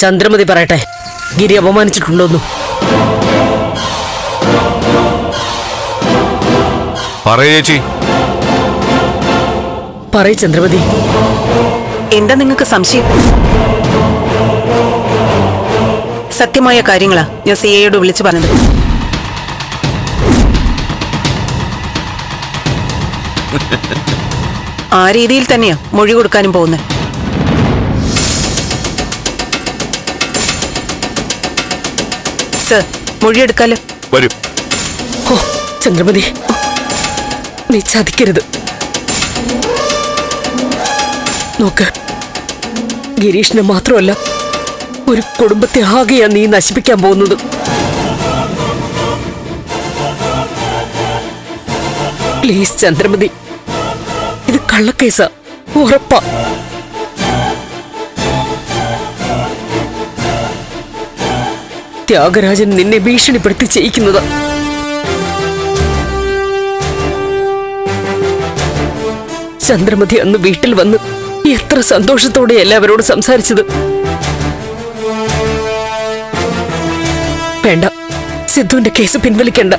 ചന്ദ്രമതി പറയട്ടെ, ഗിരി അപമാനിച്ചിട്ടുണ്ടോന്നു. പറയേച്ചി. പറയ ചന്ദ്രമതി. എന്താ നിങ്ങൾക്ക് സംശയം? സത്യമായ കാര്യങ്ങളാ ഞാൻ സിഐയോട് വിളിച്ചു പറഞ്ഞത്. ആ രീതിയിൽ തന്നെയാ മൊഴി കൊടുക്കാനും പോകുന്നത്. സർ, മൊഴിയെടുക്കാലോ? വരും. ഓ ചന്ദ്രമതി, നീ ചതിക്കരുത്. നോക്ക്, ഗിരീഷിനെ മാത്രമല്ല, ഒരു കുടുംബത്തെ ആകെയാ നീ നശിപ്പിക്കാൻ പോകുന്നത്. പ്ലീസ് ചന്ദ്രമതി, ഇത് കള്ളക്കേസാ, ഉറപ്പാ. ത്യാഗരാജൻ നിന്നെ ഭീഷണിപ്പെടുത്തി ചെയ്യിക്കുന്നതാ. ചന്ദ്രമതി അന്ന് വീട്ടിൽ വന്ന് എത്ര സന്തോഷത്തോടെ എല്ലാവരോട് സംസാരിച്ചത്. വേണ്ട, സിദ്ധുവിന്റെ കേസ് പിൻവലിക്കണ്ട.